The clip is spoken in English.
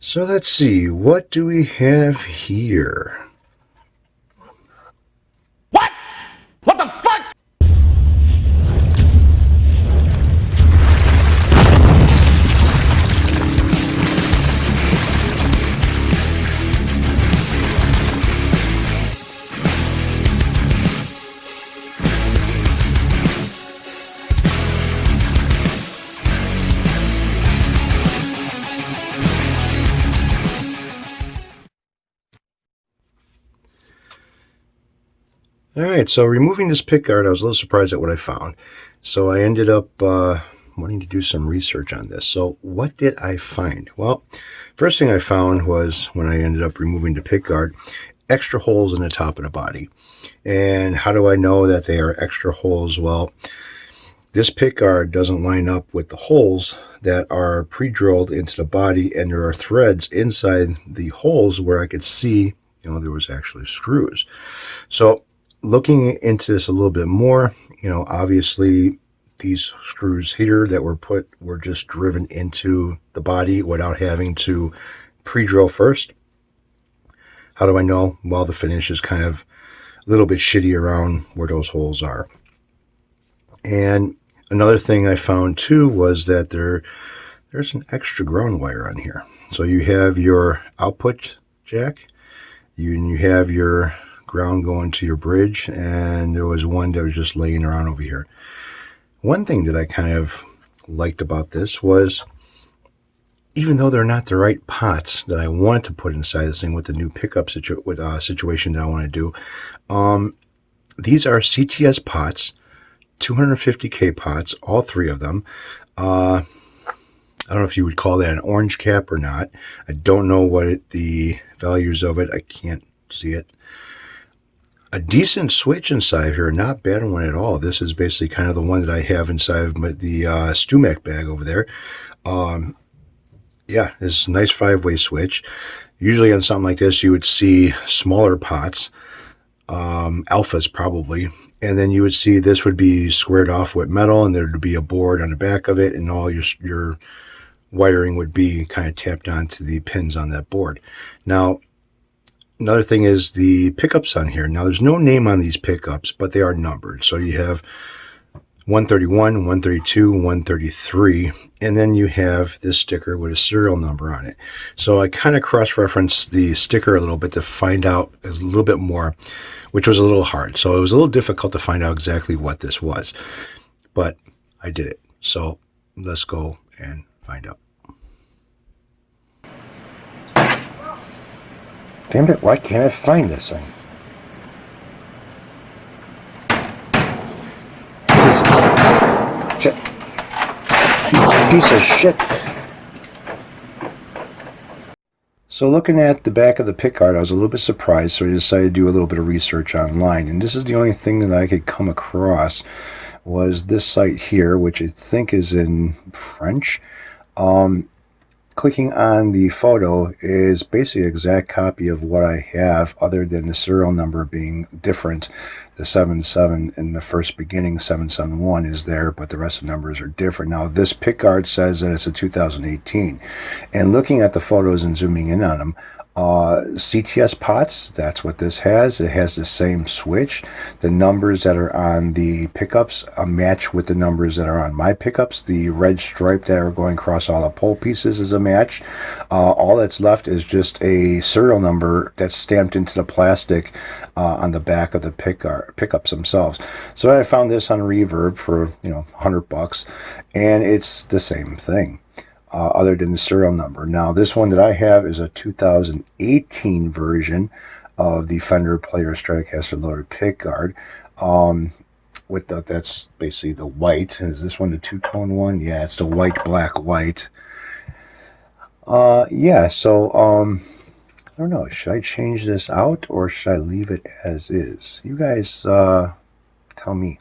So let's see, what do we have here? What? What the fuck? Alright, so removing this pickguard, I was a little surprised at what I found. So I ended up wanting to do some research on this. So what did I find? Well, first thing I found was, when I ended up removing the pickguard, extra holes in the top of the body. And how do I know that they are extra holes? Well, this pickguard doesn't line up with the holes that are pre-drilled into the body, and there are threads inside the holes where I could see, there was actually screws. So looking into this a little bit more, obviously these screws here that were put were just driven into the body without having to pre-drill first. How do I know? Well, the finish is kind of a little bit shitty around where those holes are. And another thing I found too was that there's an extra ground wire on here. So you have your output jack, you have your ground going to your bridge, and there was one that was just laying around over here. One thing that I kind of liked about this was, even though they're not the right pots that I want to put inside this thing with the new pickup situation that I want to do, these are CTS pots, 250K pots, all three of them. I don't know if you would call that an orange cap or not. I don't know what the values of it. I can't see it. A decent switch inside here, not bad one at all. This is basically kind of the one that I have inside of the Stumac bag over there. Yeah, it's a nice 5-way switch. Usually on something like this, you would see smaller pots, alphas probably, and then you would see this would be squared off with metal, and there would be a board on the back of it, and all your wiring would be kind of tapped onto the pins on that board. Now, another thing is the pickups on here. Now, there's no name on these pickups, but they are numbered. So you have 131, 132, 133, and then you have this sticker with a serial number on it. So I kind of cross-referenced the sticker a little bit to find out a little bit more, which was a little hard. So it was a little difficult to find out exactly what this was, but I did it. So let's go and find out. Damn it, why can't I find this thing? Shit. Piece of shit. So looking at the back of the pickguard, I was a little bit surprised, so I decided to do a little bit of research online. And this is the only thing that I could come across was this site here, which I think is in French. Clicking on the photo is basically an exact copy of what I have, other than the serial number being different. The 77 in the first beginning, 771 is there, but the rest of the numbers are different. Now, this pickguard says that it's a 2018. And looking at the photos and zooming in on them, CTS pots, that's what this has. It has the same switch. The numbers that are on the pickups match with the numbers that are on my pickups. The red stripe that are going across all the pole pieces is a match. All that's left is just a serial number that's stamped into the plastic on the back of the pickups themselves. So I found this on Reverb for $100, and it's the same thing. Other than the serial number. Now, this one that I have is a 2018 version of the Fender Player Stratocaster loaded pickguard. With that's basically the white. Is this one the two-tone one? Yeah, it's the white, black, white. Yeah, so I don't know. Should I change this out or should I leave it as is? You guys tell me.